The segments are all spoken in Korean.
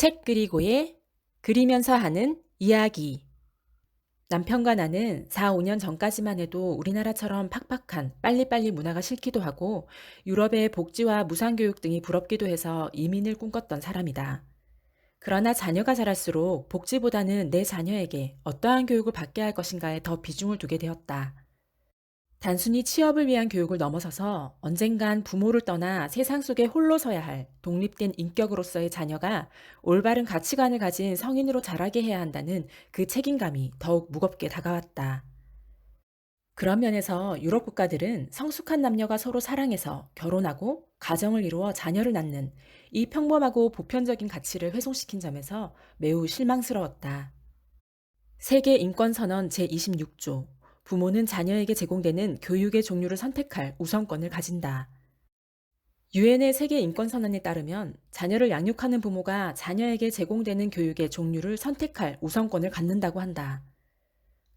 책 그리고의 그리면서 하는 이야기. 남편과 나는 4, 5년 전까지만 해도 우리나라처럼 팍팍한 빨리빨리 문화가 싫기도 하고 유럽의 복지와 무상교육 등이 부럽기도 해서 이민을 꿈꿨던 사람이다. 그러나 자녀가 자랄수록 복지보다는 내 자녀에게 어떠한 교육을 받게 할 것인가에 더 비중을 두게 되었다. 단순히 취업을 위한 교육을 넘어서서 언젠간 부모를 떠나 세상 속에 홀로 서야 할 독립된 인격으로서의 자녀가 올바른 가치관을 가진 성인으로 자라게 해야 한다는 그 책임감이 더욱 무겁게 다가왔다. 그런 면에서 유럽 국가들은 성숙한 남녀가 서로 사랑해서 결혼하고 가정을 이루어 자녀를 낳는 이 평범하고 보편적인 가치를 훼손시킨 점에서 매우 실망스러웠다. 세계 인권선언 제26조 부모는 자녀에게 제공되는 교육의 종류를 선택할 우선권을 가진다. 유엔의 세계 인권선언에 따르면 자녀를 양육하는 부모가 자녀에게 제공되는 교육의 종류를 선택할 우선권을 갖는다고 한다.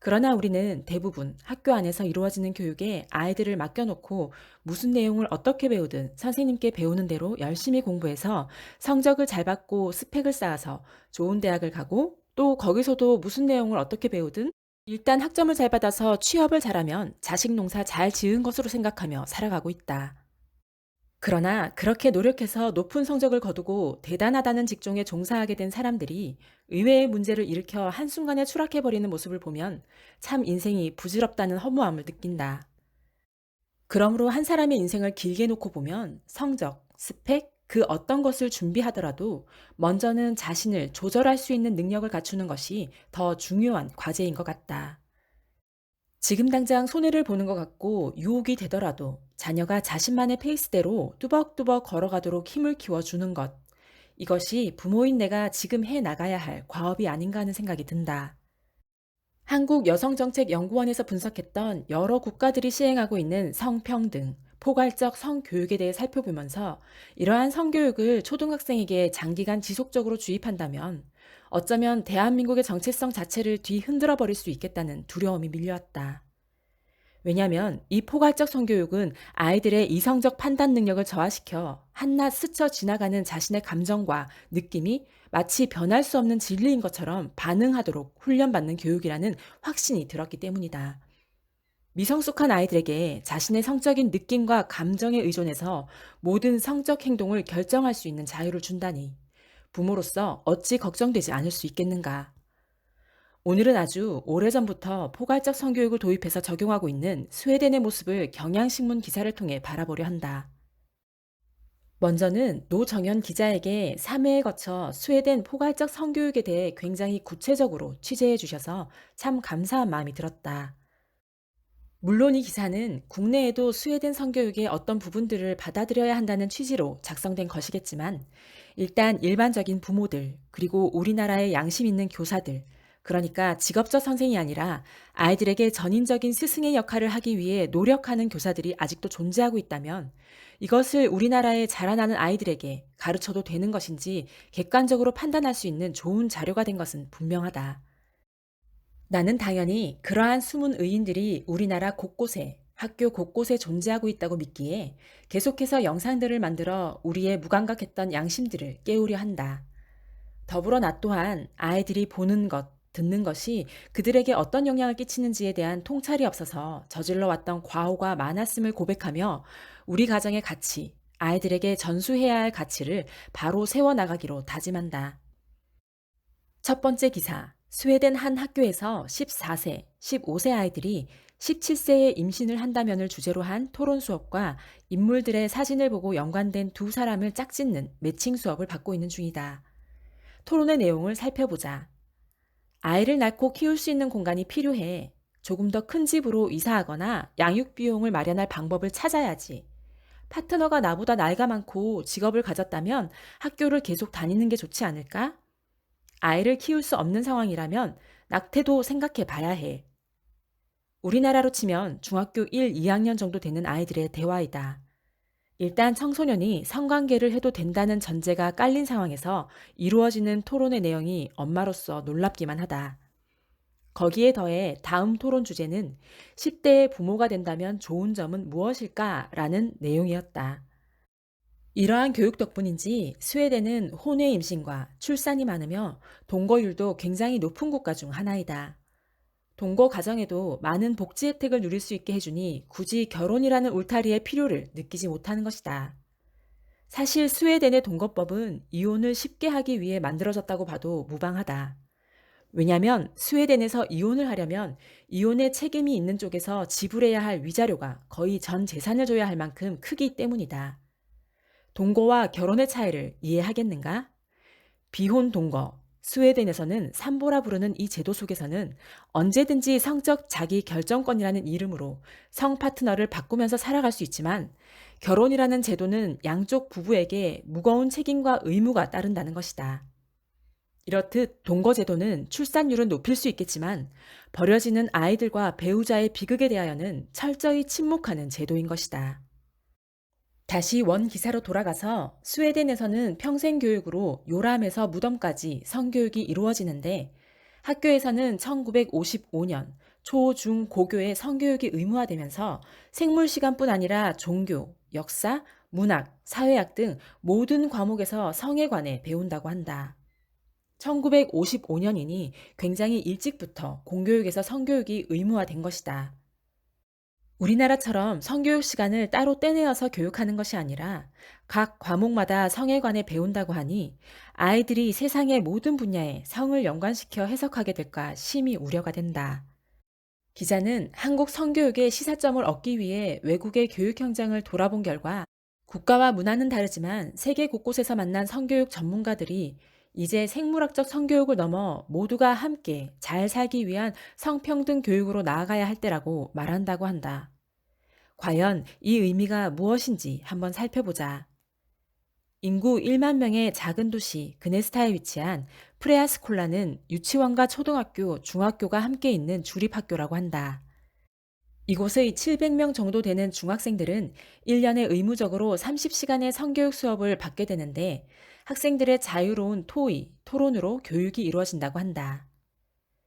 그러나 우리는 대부분 학교 안에서 이루어지는 교육에 아이들을 맡겨놓고 무슨 내용을 어떻게 배우든 선생님께 배우는 대로 열심히 공부해서 성적을 잘 받고 스펙을 쌓아서 좋은 대학을 가고 또 거기서도 무슨 내용을 어떻게 배우든 일단 학점을 잘 받아서 취업을 잘하면 자식 농사 잘 지은 것으로 생각하며 살아가고 있다. 그러나 그렇게 노력해서 높은 성적을 거두고 대단하다는 직종에 종사하게 된 사람들이 의외의 문제를 일으켜 한순간에 추락해버리는 모습을 보면 참 인생이 부질없다는 허무함을 느낀다. 그러므로 한 사람의 인생을 길게 놓고 보면 성적, 스펙, 그 어떤 것을 준비하더라도 먼저는 자신을 조절할 수 있는 능력을 갖추는 것이 더 중요한 과제인 것 같다. 지금 당장 손해를 보는 것 같고 유혹이 되더라도 자녀가 자신만의 페이스대로 뚜벅뚜벅 걸어가도록 힘을 키워주는 것. 이것이 부모인 내가 지금 해 나가야 할 과업이 아닌가 하는 생각이 든다. 한국여성정책연구원에서 분석했던 여러 국가들이 시행하고 있는 성평등, 포괄적 성교육에 대해 살펴보면서 이러한 성교육을 초등학생에게 장기간 지속적으로 주입한다면 어쩌면 대한민국의 정체성 자체를 뒤흔들어 버릴 수 있겠다는 두려움이 밀려왔다. 왜냐하면 이 포괄적 성교육은 아이들의 이성적 판단 능력을 저하시켜 한낱 스쳐 지나가는 자신의 감정과 느낌이 마치 변할 수 없는 진리인 것처럼 반응하도록 훈련받는 교육이라는 확신이 들었기 때문이다. 미성숙한 아이들에게 자신의 성적인 느낌과 감정에 의존해서 모든 성적 행동을 결정할 수 있는 자유를 준다니 부모로서 어찌 걱정되지 않을 수 있겠는가. 오늘은 아주 오래전부터 포괄적 성교육을 도입해서 적용하고 있는 스웨덴의 모습을 경향신문 기사를 통해 바라보려 한다. 먼저는 노정현 기자에게 3회에 거쳐 스웨덴 포괄적 성교육에 대해 굉장히 구체적으로 취재해 주셔서 참 감사한 마음이 들었다. 물론 이 기사는 국내에도 스웨덴 성교육의 어떤 부분들을 받아들여야 한다는 취지로 작성된 것이겠지만 일단 일반적인 부모들 그리고 우리나라의 양심 있는 교사들 그러니까 직업적 선생이 아니라 아이들에게 전인적인 스승의 역할을 하기 위해 노력하는 교사들이 아직도 존재하고 있다면 이것을 우리나라에 자라나는 아이들에게 가르쳐도 되는 것인지 객관적으로 판단할 수 있는 좋은 자료가 된 것은 분명하다. 나는 당연히 그러한 숨은 의인들이 우리나라 곳곳에 학교 곳곳에 존재하고 있다고 믿기에 계속해서 영상들을 만들어 우리의 무감각했던 양심들을 깨우려 한다. 더불어 나 또한 아이들이 보는 것, 듣는 것이 그들에게 어떤 영향을 끼치는지에 대한 통찰이 없어서 저질러 왔던 과오가 많았음을 고백하며 우리 가정의 가치, 아이들에게 전수해야 할 가치를 바로 세워나가기로 다짐한다. 첫 번째 기사. 스웨덴 한 학교에서 14세, 15세 아이들이 17세에 임신을 한다면을 주제로 한 토론 수업과 인물들의 사진을 보고 연관된 두 사람을 짝짓는 매칭 수업을 받고 있는 중이다. 토론의 내용을 살펴보자. 아이를 낳고 키울 수 있는 공간이 필요해. 조금 더 큰 집으로 이사하거나 양육 비용을 마련할 방법을 찾아야지. 파트너가 나보다 나이가 많고 직업을 가졌다면 학교를 계속 다니는 게 좋지 않을까? 아이를 키울 수 없는 상황이라면 낙태도 생각해 봐야 해. 우리나라로 치면 중학교 1, 2학년 정도 되는 아이들의 대화이다. 일단 청소년이 성관계를 해도 된다는 전제가 깔린 상황에서 이루어지는 토론의 내용이 엄마로서 놀랍기만 하다. 거기에 더해 다음 토론 주제는 10대의 부모가 된다면 좋은 점은 무엇일까? 라는 내용이었다. 이러한 교육 덕분인지 스웨덴은 혼외 임신과 출산이 많으며 동거율도 굉장히 높은 국가 중 하나이다. 동거 가정에도 많은 복지 혜택을 누릴 수 있게 해주니 굳이 결혼이라는 울타리의 필요를 느끼지 못하는 것이다. 사실 스웨덴의 동거법은 이혼을 쉽게 하기 위해 만들어졌다고 봐도 무방하다. 왜냐하면 스웨덴에서 이혼을 하려면 이혼의 책임이 있는 쪽에서 지불해야 할 위자료가 거의 전 재산을 줘야 할 만큼 크기 때문이다. 동거와 결혼의 차이를 이해하겠는가? 비혼 동거, 스웨덴에서는 삼보라 부르는 이 제도 속에서는 언제든지 성적 자기 결정권이라는 이름으로 성 파트너를 바꾸면서 살아갈 수 있지만 결혼이라는 제도는 양쪽 부부에게 무거운 책임과 의무가 따른다는 것이다. 이렇듯 동거제도는 출산율은 높일 수 있겠지만 버려지는 아이들과 배우자의 비극에 대하여는 철저히 침묵하는 제도인 것이다. 다시 원 기사로 돌아가서 스웨덴에서는 평생 교육으로 요람에서 무덤까지 성교육이 이루어지는데 학교에서는 1955년 초, 중, 고교의 성교육이 의무화되면서 생물 시간뿐 아니라 종교, 역사, 문학, 사회학 등 모든 과목에서 성에 관해 배운다고 한다. 1955년이니 굉장히 일찍부터 공교육에서 성교육이 의무화된 것이다. 우리나라처럼 성교육 시간을 따로 떼내어서 교육하는 것이 아니라 각 과목마다 성에 관해 배운다고 하니 아이들이 세상의 모든 분야에 성을 연관시켜 해석하게 될까 심히 우려가 된다. 기자는 한국 성교육의 시사점을 얻기 위해 외국의 교육 현장을 돌아본 결과 국가와 문화는 다르지만 세계 곳곳에서 만난 성교육 전문가들이 이제 생물학적 성교육을 넘어 모두가 함께 잘 살기 위한 성평등 교육으로 나아가야 할 때라고 말한다고 한다. 과연 이 의미가 무엇인지 한번 살펴보자. 인구 1만 명의 작은 도시 그네스타에 위치한 프레아스콜라는 유치원과 초등학교, 중학교가 함께 있는 주립학교라고 한다. 이곳의 700명 정도 되는 중학생들은 1년에 의무적으로 30시간의 성교육 수업을 받게 되는데 학생들의 자유로운 토의, 토론으로 교육이 이루어진다고 한다.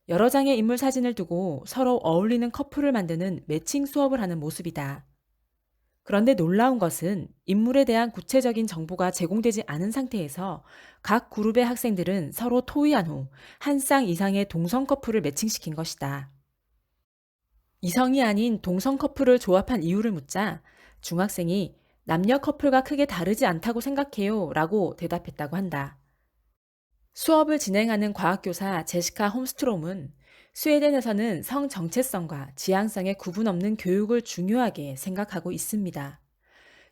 여러 장의 인물 사진을 두고 서로 어울리는 커플을 만드는 매칭 수업을 하는 모습이다. 그런데 놀라운 것은 인물에 대한 구체적인 정보가 제공되지 않은 상태에서 각 그룹의 학생들은 서로 토의한 후 한 쌍 이상의 동성 커플을 매칭시킨 것이다. 이성이 아닌 동성 커플을 조합한 이유를 묻자 중학생이 남녀 커플과 크게 다르지 않다고 생각해요 라고 대답했다고 한다. 수업을 진행하는 과학교사 제시카 홈스트롬은 스웨덴에서는 성 정체성과 지향성의 구분 없는 교육을 중요하게 생각하고 있습니다.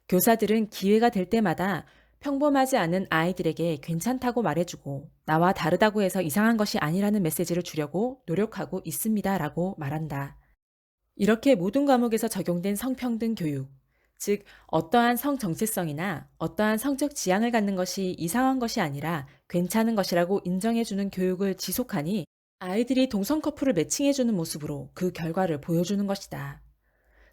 교사들은 기회가 될 때마다 평범하지 않은 아이들에게 괜찮다고 말해주고 나와 다르다고 해서 이상한 것이 아니라는 메시지를 주려고 노력하고 있습니다 라고 말한다. 이렇게 모든 과목에서 적용된 성평등 교육, 즉 어떠한 성 정체성이나 어떠한 성적 지향을 갖는 것이 이상한 것이 아니라 괜찮은 것이라고 인정해주는 교육을 지속하니 아이들이 동성 커플을 매칭해주는 모습으로 그 결과를 보여주는 것이다.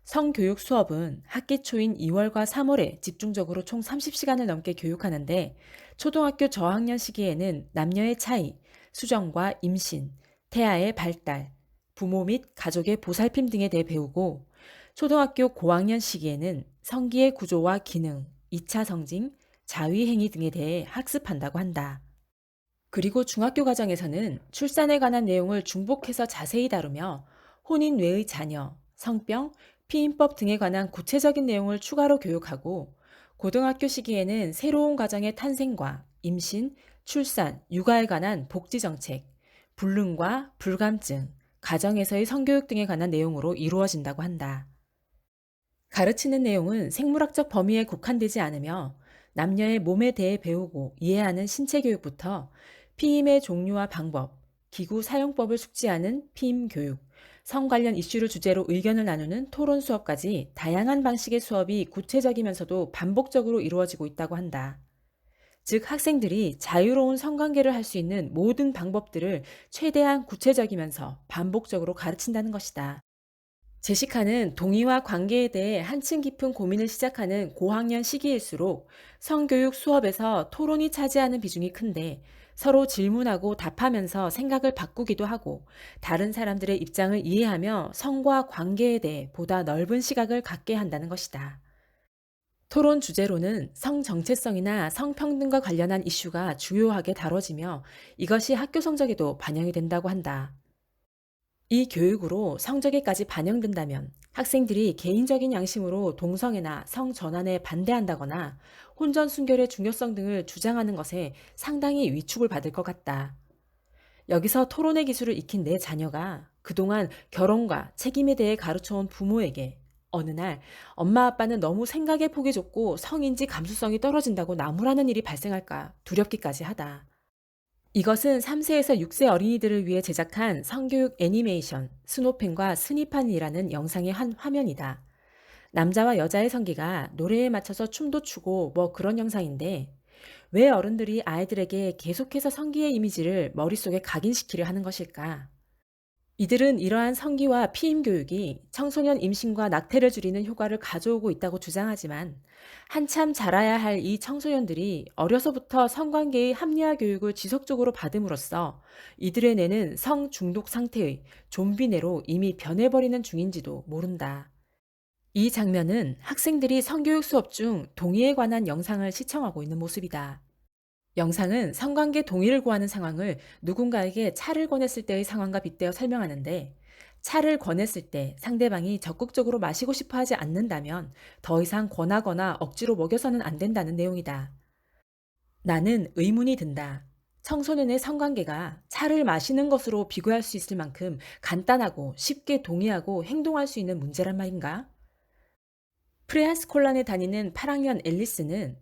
성교육 수업은 학기 초인 2월과 3월에 집중적으로 총 30시간을 넘게 교육하는데 초등학교 저학년 시기에는 남녀의 차이, 수정과 임신, 태아의 발달, 부모 및 가족의 보살핌 등에 대해 배우고 초등학교 고학년 시기에는 성기의 구조와 기능, 2차 성징, 자위행위 등에 대해 학습한다고 한다. 그리고 중학교 과정에서는 출산에 관한 내용을 중복해서 자세히 다루며 혼인 외의 자녀, 성병, 피임법 등에 관한 구체적인 내용을 추가로 교육하고 고등학교 시기에는 새로운 가정의 탄생과 임신, 출산, 육아에 관한 복지정책, 불능과 불감증, 가정에서의 성교육 등에 관한 내용으로 이루어진다고 한다. 가르치는 내용은 생물학적 범위에 국한되지 않으며 남녀의 몸에 대해 배우고 이해하는 신체 교육부터 피임의 종류와 방법, 기구 사용법을 숙지하는 피임 교육, 성 관련 이슈를 주제로 의견을 나누는 토론 수업까지 다양한 방식의 수업이 구체적이면서도 반복적으로 이루어지고 있다고 한다. 즉 학생들이 자유로운 성관계를 할 수 있는 모든 방법들을 최대한 구체적이면서 반복적으로 가르친다는 것이다. 제시카는 동의와 관계에 대해 한층 깊은 고민을 시작하는 고학년 시기일수록 성교육 수업에서 토론이 차지하는 비중이 큰데 서로 질문하고 답하면서 생각을 바꾸기도 하고 다른 사람들의 입장을 이해하며 성과 관계에 대해 보다 넓은 시각을 갖게 한다는 것이다. 토론 주제로는 성 정체성이나 성평등과 관련한 이슈가 주요하게 다뤄지며 이것이 학교 성적에도 반영이 된다고 한다. 이 교육으로 성적에까지 반영된다면 학생들이 개인적인 양심으로 동성애나 성전환에 반대한다거나 혼전 순결의 중요성 등을 주장하는 것에 상당히 위축을 받을 것 같다. 여기서 토론의 기술을 익힌 내 자녀가 그동안 결혼과 책임에 대해 가르쳐온 부모에게 어느 날 엄마 아빠는 너무 생각의 폭이 좁고 성인지 감수성이 떨어진다고 나무라는 일이 발생할까 두렵기까지 하다. 이것은 3세에서 6세 어린이들을 위해 제작한 성교육 애니메이션 스노펜과 스니판이라는 영상의 한 화면이다. 남자와 여자의 성기가 노래에 맞춰서 춤도 추고 뭐 그런 영상인데 왜 어른들이 아이들에게 계속해서 성기의 이미지를 머릿속에 각인시키려 하는 것일까? 이들은 이러한 성기와 피임 교육이 청소년 임신과 낙태를 줄이는 효과를 가져오고 있다고 주장하지만 한참 자라야 할 이 청소년들이 어려서부터 성관계의 합리화 교육을 지속적으로 받음으로써 이들의 뇌는 성 중독 상태의 좀비뇌로 이미 변해버리는 중인지도 모른다. 이 장면은 학생들이 성교육 수업 중 동의에 관한 영상을 시청하고 있는 모습이다. 영상은 성관계 동의를 구하는 상황을 누군가에게 차를 권했을 때의 상황과 빗대어 설명하는데 차를 권했을 때 상대방이 적극적으로 마시고 싶어 하지 않는다면 더 이상 권하거나 억지로 먹여서는 안 된다는 내용이다. 나는 의문이 든다. 청소년의 성관계가 차를 마시는 것으로 비교할 수 있을 만큼 간단하고 쉽게 동의하고 행동할 수 있는 문제란 말인가? 프레하스콜란에 다니는 8학년 앨리스는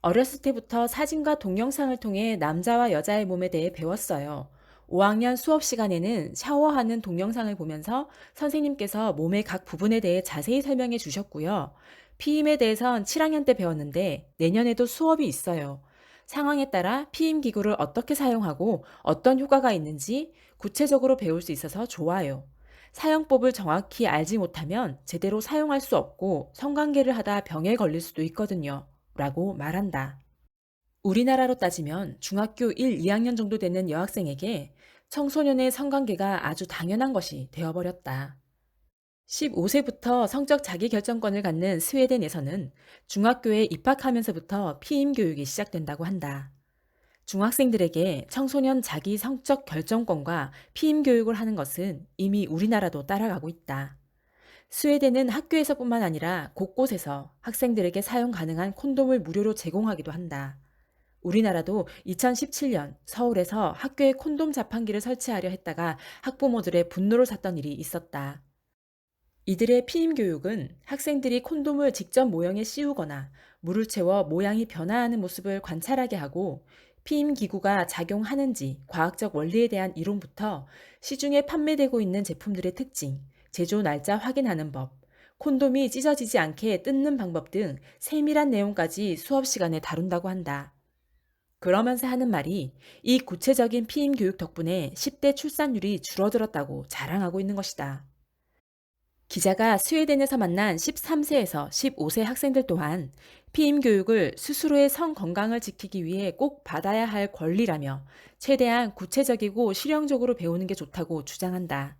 어렸을 때부터 사진과 동영상을 통해 남자와 여자의 몸에 대해 배웠어요. 5학년 수업 시간에는 샤워하는 동영상을 보면서 선생님께서 몸의 각 부분에 대해 자세히 설명해 주셨고요. 피임에 대해선 7학년 때 배웠는데 내년에도 수업이 있어요. 상황에 따라 피임 기구를 어떻게 사용하고 어떤 효과가 있는지 구체적으로 배울 수 있어서 좋아요. 사용법을 정확히 알지 못하면 제대로 사용할 수 없고 성관계를 하다 병에 걸릴 수도 있거든요. 라고 말한다. 우리나라로 따지면 중학교 1, 2학년 정도 되는 여학생에게 청소년의 성관계가 아주 당연한 것이 되어버렸다. 15세부터 성적 자기결정권을 갖는 스웨덴에서는 중학교에 입학하면서부터 피임 교육이 시작된다고 한다. 중학생들에게 청소년 자기 성적 결정권과 피임 교육을 하는 것은 이미 우리나라도 따라가고 있다. 스웨덴은 학교에서뿐만 아니라 곳곳에서 학생들에게 사용 가능한 콘돔을 무료로 제공하기도 한다. 우리나라도 2017년 서울에서 학교에 콘돔 자판기를 설치하려 했다가 학부모들의 분노를 샀던 일이 있었다. 이들의 피임 교육은 학생들이 콘돔을 직접 모형에 씌우거나 물을 채워 모양이 변화하는 모습을 관찰하게 하고 피임 기구가 작용하는지 과학적 원리에 대한 이론부터 시중에 판매되고 있는 제품들의 특징, 제조 날짜 확인하는 법, 콘돔이 찢어지지 않게 뜯는 방법 등 세밀한 내용까지 수업 시간에 다룬다고 한다. 그러면서 하는 말이 이 구체적인 피임 교육 덕분에 10대 출산율이 줄어들었다고 자랑하고 있는 것이다. 기자가 스웨덴에서 만난 13세에서 15세 학생들 또한 피임 교육을 스스로의 성 건강을 지키기 위해 꼭 받아야 할 권리라며 최대한 구체적이고 실용적으로 배우는 게 좋다고 주장한다.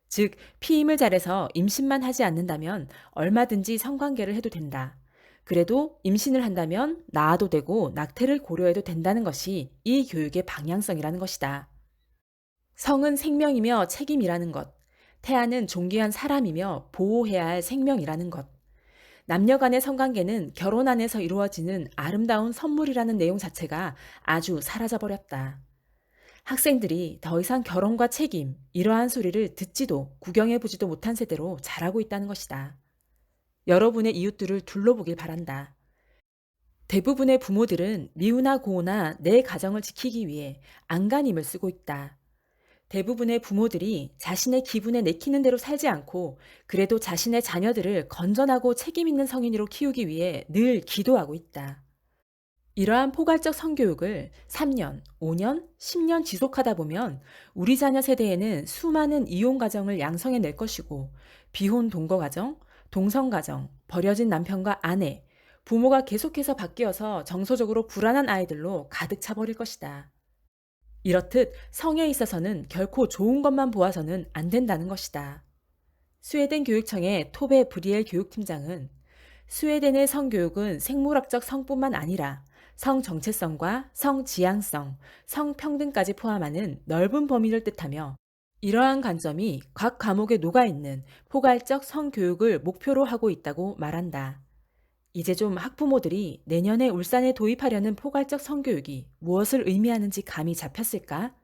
즉, 피임을 잘해서 임신만 하지 않는다면 얼마든지 성관계를 해도 된다. 그래도 임신을 한다면 낳아도 되고 낙태를 고려해도 된다는 것이 이 교육의 방향성이라는 것이다. 성은 생명이며 책임이라는 것. 태아는 존귀한 사람이며 보호해야 할 생명이라는 것. 남녀 간의 성관계는 결혼 안에서 이루어지는 아름다운 선물이라는 내용 자체가 아주 사라져버렸다. 학생들이 더 이상 결혼과 책임, 이러한 소리를 듣지도 구경해보지도 못한 세대로 자라고 있다는 것이다. 여러분의 이웃들을 둘러보길 바란다. 대부분의 부모들은 미우나 고우나 내 가정을 지키기 위해 안간힘을 쓰고 있다. 대부분의 부모들이 자신의 기분에 내키는 대로 살지 않고 그래도 자신의 자녀들을 건전하고 책임 있는 성인으로 키우기 위해 늘 기도하고 있다. 이러한 포괄적 성교육을 3년, 5년, 10년 지속하다 보면 우리 자녀 세대에는 수많은 이혼 가정을 양성해낼 것이고 비혼 동거 가정, 동성 가정, 버려진 남편과 아내, 부모가 계속해서 바뀌어서 정서적으로 불안한 아이들로 가득 차버릴 것이다. 이렇듯 성에 있어서는 결코 좋은 것만 보아서는 안 된다는 것이다. 스웨덴 교육청의 토베 브리엘 교육팀장은 스웨덴의 성교육은 생물학적 성뿐만 아니라 성 정체성과 성 지향성, 성평등까지 포함하는 넓은 범위를 뜻하며, 이러한 관점이 각 과목에 녹아있는 포괄적 성교육을 목표로 하고 있다고 말한다. 이제 좀 학부모들이 내년에 울산에 도입하려는 포괄적 성교육이 무엇을 의미하는지 감이 잡혔을까?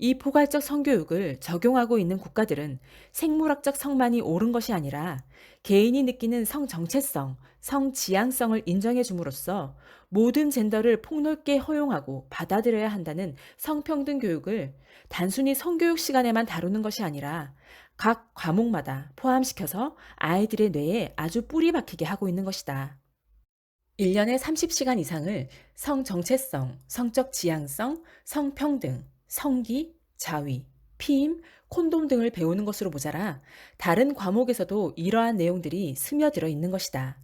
이 포괄적 성교육을 적용하고 있는 국가들은 생물학적 성만이 옳은 것이 아니라 개인이 느끼는 성 정체성, 성 지향성을 인정해 줌으로써 모든 젠더를 폭넓게 허용하고 받아들여야 한다는 성평등 교육을 단순히 성교육 시간에만 다루는 것이 아니라 각 과목마다 포함시켜서 아이들의 뇌에 아주 뿌리 박히게 하고 있는 것이다. 1년에 30시간 이상을 성 정체성, 성적 지향성, 성평등, 성기, 자위, 피임, 콘돔 등을 배우는 것으로 모자라 다른 과목에서도 이러한 내용들이 스며들어 있는 것이다.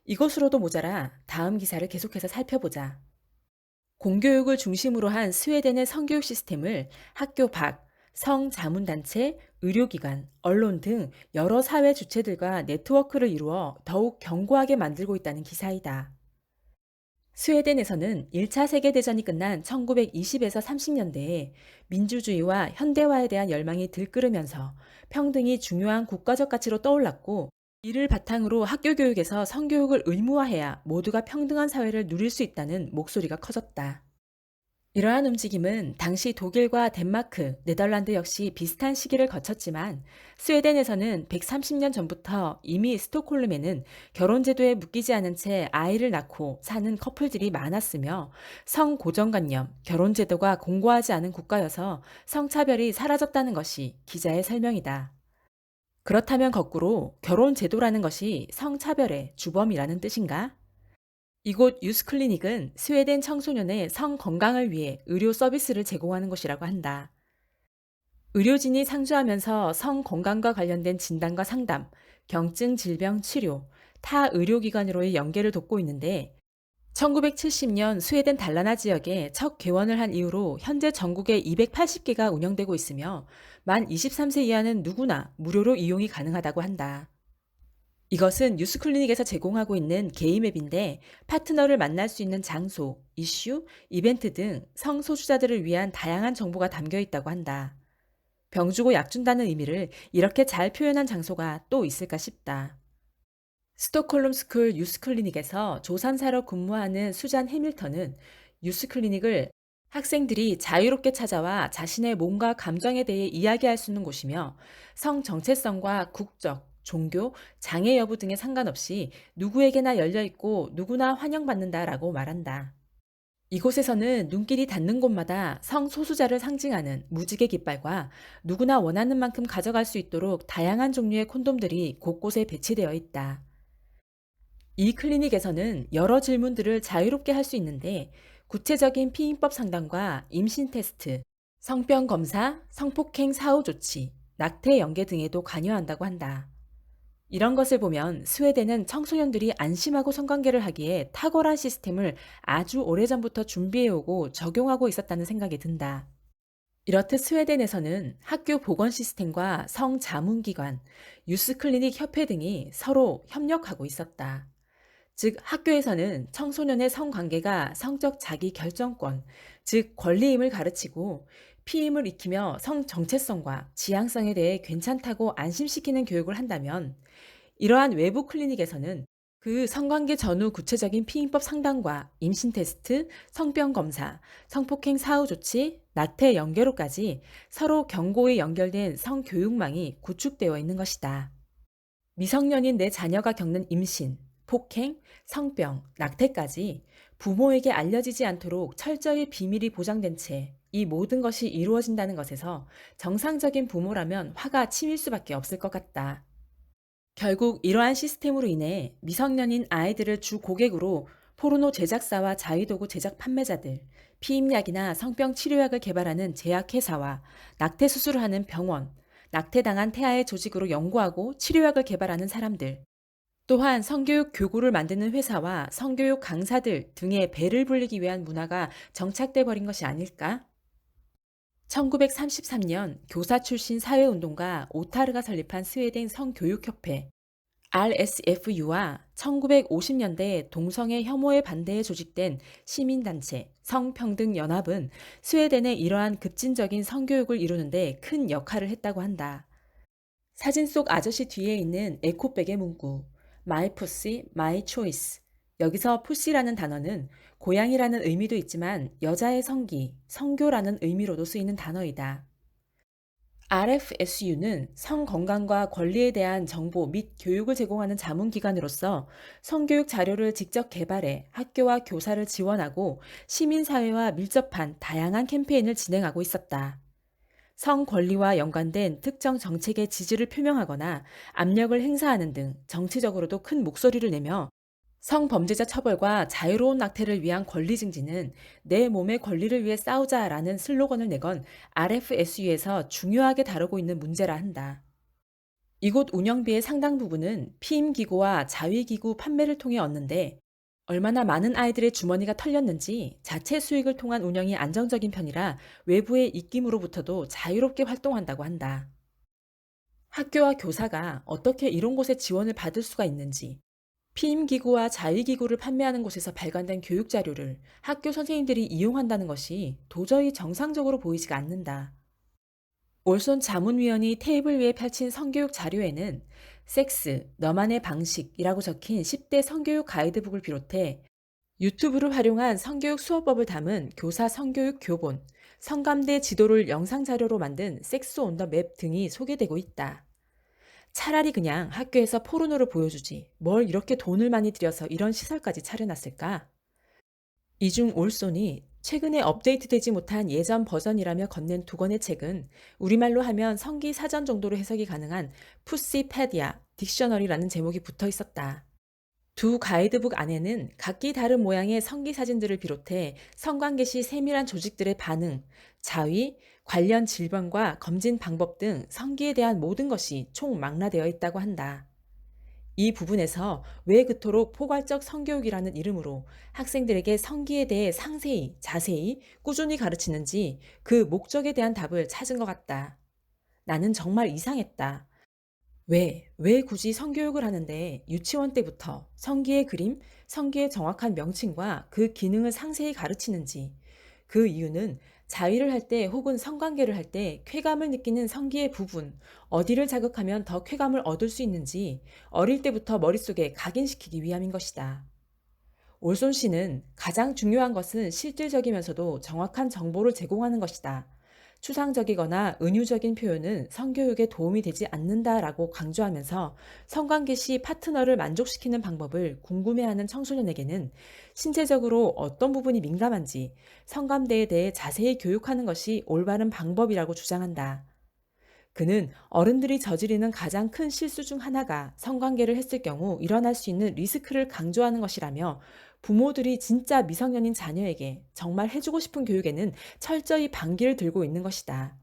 이것으로도 모자라 다음 기사를 계속해서 살펴보자. 공교육을 중심으로 한 스웨덴의 성교육 시스템을 학교 밖, 성자문단체, 의료기관, 언론 등 여러 사회 주체들과 네트워크를 이루어 더욱 견고하게 만들고 있다는 기사이다. 스웨덴에서는 1차 세계대전이 끝난 1920에서 30년대에 민주주의와 현대화에 대한 열망이 들끓으면서 평등이 중요한 국가적 가치로 떠올랐고, 이를 바탕으로 학교 교육에서 성교육을 의무화해야 모두가 평등한 사회를 누릴 수 있다는 목소리가 커졌다. 이러한 움직임은 당시 독일과 덴마크, 네덜란드 역시 비슷한 시기를 거쳤지만, 스웨덴에서는 130년 전부터 이미 스톡홀름에는 결혼제도에 묶이지 않은 채 아이를 낳고 사는 커플들이 많았으며, 성고정관념, 결혼제도가 공고하지 않은 국가여서 성차별이 사라졌다는 것이 기자의 설명이다. 그렇다면 거꾸로 결혼제도라는 것이 성차별의 주범이라는 뜻인가? 이곳 유스클리닉은 스웨덴 청소년의 성 건강을 위해 의료 서비스를 제공하는 곳이라고 한다. 의료진이 상주하면서 성 건강과 관련된 진단과 상담, 경증 질병 치료, 타 의료기관으로의 연계를 돕고 있는데, 1970년 스웨덴 달라나 지역에 첫 개원을 한 이후로 현재 전국에 280개가 운영되고 있으며, 만 23세 이하는 누구나 무료로 이용이 가능하다고 한다. 이것은 뉴스클리닉에서 제공하고 있는 게임 앱인데, 파트너를 만날 수 있는 장소, 이슈, 이벤트 등 성소수자들을 위한 다양한 정보가 담겨 있다고 한다. 병 주고 약 준다는 의미를 이렇게 잘 표현한 장소가 또 있을까 싶다. 스톡홀름 스쿨 유스클리닉에서 조산사로 근무하는 수잔 해밀턴은 유스클리닉을 학생들이 자유롭게 찾아와 자신의 몸과 감정에 대해 이야기할 수 있는 곳이며, 성 정체성과 국적, 종교, 장애 여부 등에 상관없이 누구에게나 열려있고 누구나 환영받는다라고 말한다. 이곳에서는 눈길이 닿는 곳마다 성소수자를 상징하는 무지개 깃발과 누구나 원하는 만큼 가져갈 수 있도록 다양한 종류의 콘돔들이 곳곳에 배치되어 있다. 이 클리닉에서는 여러 질문들을 자유롭게 할 수 있는데, 구체적인 피임법 상담과 임신 테스트, 성병 검사, 성폭행 사후 조치, 낙태 연계 등에도 관여한다고 한다. 이런 것을 보면 스웨덴은 청소년들이 안심하고 성관계를 하기에 탁월한 시스템을 아주 오래전부터 준비해오고 적용하고 있었다는 생각이 든다. 이렇듯 스웨덴에서는 학교 보건 시스템과 성자문기관, 유스클리닉 협회 등이 서로 협력하고 있었다. 즉, 학교에서는 청소년의 성관계가 성적 자기 결정권, 즉 권리임을 가르치고, 피임을 익히며 성 정체성과 지향성에 대해 괜찮다고 안심시키는 교육을 한다면, 이러한 외부 클리닉에서는 그 성관계 전후 구체적인 피임법 상담과 임신 테스트, 성병 검사, 성폭행 사후 조치, 낙태 연계로까지 서로 견고히 연결된 성교육망이 구축되어 있는 것이다. 미성년인 내 자녀가 겪는 임신, 폭행, 성병, 낙태까지 부모에게 알려지지 않도록 철저히 비밀이 보장된 채 이 모든 것이 이루어진다는 것에서 정상적인 부모라면 화가 치밀 수밖에 없을 것 같다. 결국 이러한 시스템으로 인해 미성년인 아이들을 주 고객으로 포르노 제작사와 자위도구 제작 판매자들, 피임약이나 성병 치료약을 개발하는 제약회사와 낙태 수술을 하는 병원, 낙태당한 태아의 조직으로 연구하고 치료약을 개발하는 사람들, 또한 성교육 교구를 만드는 회사와 성교육 강사들 등의 배를 불리기 위한 문화가 정착돼 버린 것이 아닐까? 1933년 교사 출신 사회운동가 오타르가 설립한 스웨덴 성교육협회, RSFU와 1950년대 동성애 혐오에 반대해 조직된 시민단체 성평등연합은 스웨덴의 이러한 급진적인 성교육을 이루는데 큰 역할을 했다고 한다. 사진 속 아저씨 뒤에 있는 에코백의 문구 My Pussy, My Choice. 여기서 푸시라는 단어는 고양이라는 의미도 있지만 여자의 성기, 성교라는 의미로도 쓰이는 단어이다. RFSU는 성건강과 권리에 대한 정보 및 교육을 제공하는 자문기관으로서 성교육 자료를 직접 개발해 학교와 교사를 지원하고 시민사회와 밀접한 다양한 캠페인을 진행하고 있었다. 성권리와 연관된 특정 정책의 지지를 표명하거나 압력을 행사하는 등 정치적으로도 큰 목소리를 내며 성범죄자 처벌과 자유로운 낙태를 위한 권리 증진은 내 몸의 권리를 위해 싸우자라는 슬로건을 내건 RFSU에서 중요하게 다루고 있는 문제라 한다. 이곳 운영비의 상당 부분은 피임기구와 자위기구 판매를 통해 얻는데 얼마나 많은 아이들의 주머니가 털렸는지 자체 수익을 통한 운영이 안정적인 편이라 외부의 입김으로부터도 자유롭게 활동한다고 한다. 학교와 교사가 어떻게 이런 곳에 지원을 받을 수가 있는지, 피임기구와 자위기구를 판매하는 곳에서 발간된 교육자료를 학교 선생님들이 이용한다는 것이 도저히 정상적으로 보이지가 않는다. 올손 자문위원이 테이블 위에 펼친 성교육 자료에는 섹스, 너만의 방식이라고 적힌 10대 성교육 가이드북을 비롯해 유튜브를 활용한 성교육 수업법을 담은 교사 성교육 교본, 성감대 지도를 영상 자료로 만든 섹스 온 더 맵 등이 소개되고 있다. 차라리 그냥 학교에서 포르노를 보여주지 뭘 이렇게 돈을 많이 들여서 이런 시설까지 차려놨을까? 이중 올손이 최근에 업데이트되지 못한 예전 버전이라며 건넨 두 권의 책은 우리말로 하면 성기 사전 정도로 해석이 가능한 푸시패디아 딕셔너리라는 제목이 붙어 있었다. 두 가이드북 안에는 각기 다른 모양의 성기 사진들을 비롯해 성관계 시 세밀한 조직들의 반응, 자위, 관련 질병과 검진 방법 등 성기에 대한 모든 것이 총망라되어 있다고 한다. 이 부분에서 왜 그토록 포괄적 성교육이라는 이름으로 학생들에게 성기에 대해 상세히, 자세히, 꾸준히 가르치는지 그 목적에 대한 답을 찾은 것 같다. 나는 정말 이상했다. 왜 굳이 성교육을 하는데 유치원 때부터 성기의 그림, 성기의 정확한 명칭과 그 기능을 상세히 가르치는지, 그 이유는 자위를 할 때 혹은 성관계를 할 때 쾌감을 느끼는 성기의 부분, 어디를 자극하면 더 쾌감을 얻을 수 있는지 어릴 때부터 머릿속에 각인시키기 위함인 것이다. 올손 씨는 가장 중요한 것은 실질적이면서도 정확한 정보를 제공하는 것이다. 추상적이거나 은유적인 표현은 성교육에 도움이 되지 않는다라고 강조하면서 성관계 시 파트너를 만족시키는 방법을 궁금해하는 청소년에게는 신체적으로 어떤 부분이 민감한지 성감대에 대해 자세히 교육하는 것이 올바른 방법이라고 주장한다. 그는 어른들이 저지르는 가장 큰 실수 중 하나가 성관계를 했을 경우 일어날 수 있는 리스크를 강조하는 것이라며 부모들이 진짜 미성년인 자녀에게 정말 해주고 싶은 교육에는 철저히 반기를 들고 있는 것이다.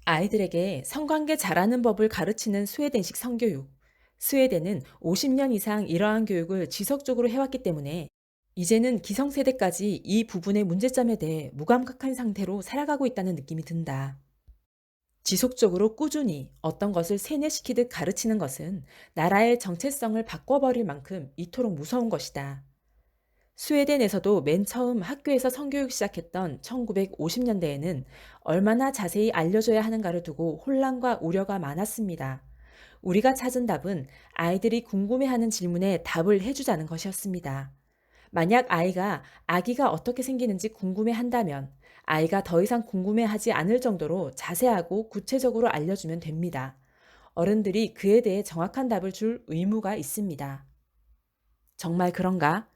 아이들에게 성관계 잘하는 법을 가르치는 스웨덴식 성교육. 스웨덴은 50년 이상 이러한 교육을 지속적으로 해왔기 때문에 이제는 기성세대까지 이 부분의 문제점에 대해 무감각한 상태로 살아가고 있다는 느낌이 든다. 지속적으로 꾸준히 어떤 것을 세뇌시키듯 가르치는 것은 나라의 정체성을 바꿔버릴 만큼 이토록 무서운 것이다. 스웨덴에서도 맨 처음 학교에서 성교육 시작했던 1950년대에는 얼마나 자세히 알려줘야 하는가를 두고 혼란과 우려가 많았습니다. 우리가 찾은 답은 아이들이 궁금해하는 질문에 답을 해주자는 것이었습니다. 만약 아기가 어떻게 생기는지 궁금해한다면 아이가 더 이상 궁금해하지 않을 정도로 자세하고 구체적으로 알려주면 됩니다. 어른들이 그에 대해 정확한 답을 줄 의무가 있습니다. 정말 그런가?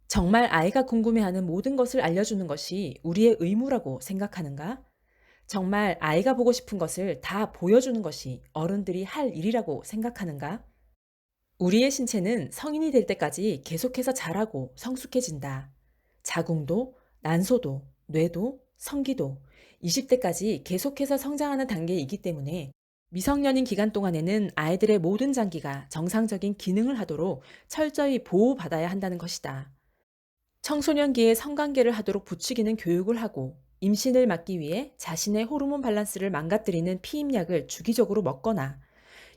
정말 아이가 궁금해하는 모든 것을 알려주는 것이 우리의 의무라고 생각하는가? 정말 아이가 보고 싶은 것을 다 보여주는 것이 어른들이 할 일이라고 생각하는가? 우리의 신체는 성인이 될 때까지 계속해서 자라고 성숙해진다. 자궁도, 난소도, 뇌도, 성기도 20대까지 계속해서 성장하는 단계이기 때문에 미성년인 기간 동안에는 아이들의 모든 장기가 정상적인 기능을 하도록 철저히 보호받아야 한다는 것이다. 청소년기에 성관계를 하도록 부추기는 교육을 하고 임신을 막기 위해 자신의 호르몬 밸런스를 망가뜨리는 피임약을 주기적으로 먹거나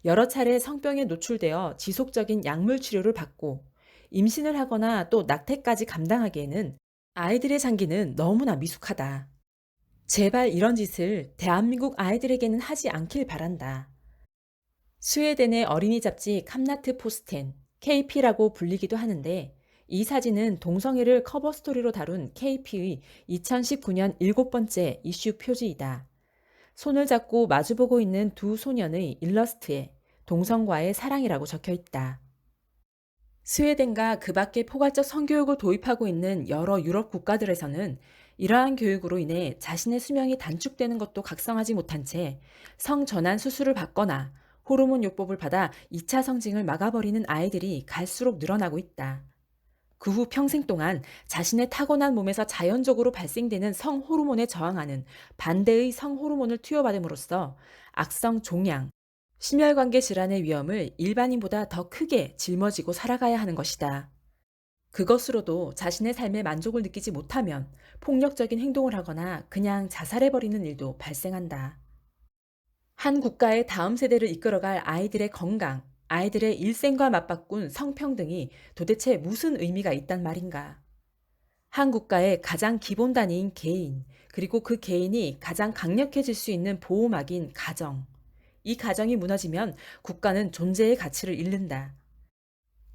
여러 차례 성병에 노출되어 지속적인 약물 치료를 받고 임신을 하거나 또 낙태까지 감당하기에는 아이들의 장기는 너무나 미숙하다. 제발 이런 짓을 대한민국 아이들에게는 하지 않길 바란다. 스웨덴의 어린이 잡지 캄나트 포스텐, KP라고 불리기도 하는데 이 사진은 동성애를 커버 스토리로 다룬 KP의 2019년 7번째 이슈 표지이다. 손을 잡고 마주보고 있는 두 소년의 일러스트에 동성과의 사랑이라고 적혀 있다. 스웨덴과 그 밖의 포괄적 성교육을 도입하고 있는 여러 유럽 국가들에서는 이러한 교육으로 인해 자신의 수명이 단축되는 것도 각성하지 못한 채 성전환 수술을 받거나 호르몬 요법을 받아 2차 성징을 막아버리는 아이들이 갈수록 늘어나고 있다. 그 후 평생 동안 자신의 타고난 몸에서 자연적으로 발생되는 성호르몬에 저항하는 반대의 성호르몬을 투여받음으로써 악성 종양, 심혈관계 질환의 위험을 일반인보다 더 크게 짊어지고 살아가야 하는 것이다. 그것으로도 자신의 삶에 만족을 느끼지 못하면 폭력적인 행동을 하거나 그냥 자살해버리는 일도 발생한다. 한 국가의 다음 세대를 이끌어갈 아이들의 건강, 아이들의 일생과 맞바꾼 성평등이 도대체 무슨 의미가 있단 말인가? 한 국가의 가장 기본 단위인 개인, 그리고 그 개인이 가장 강력해질 수 있는 보호막인 가정. 이 가정이 무너지면 국가는 존재의 가치를 잃는다.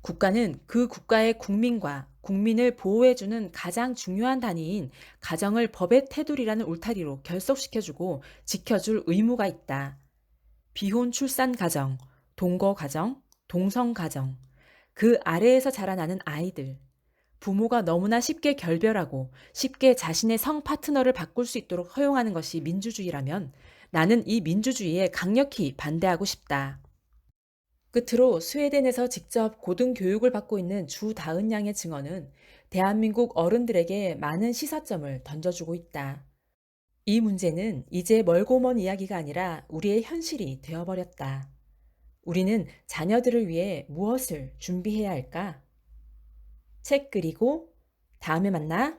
국가는 그 국가의 국민과 국민을 보호해주는 가장 중요한 단위인 가정을 법의 테두리라는 울타리로 결속시켜주고 지켜줄 의무가 있다. 비혼 출산 가정, 동거 가정, 동성 가정, 그 아래에서 자라나는 아이들, 부모가 너무나 쉽게 결별하고 쉽게 자신의 성 파트너를 바꿀 수 있도록 허용하는 것이 민주주의라면 나는 이 민주주의에 강력히 반대하고 싶다. 끝으로 스웨덴에서 직접 고등교육을 받고 있는 주다은 양의 증언은 대한민국 어른들에게 많은 시사점을 던져주고 있다. 이 문제는 이제 멀고 먼 이야기가 아니라 우리의 현실이 되어버렸다. 우리는 자녀들을 위해 무엇을 준비해야 할까? 책 그리고 다음에 만나.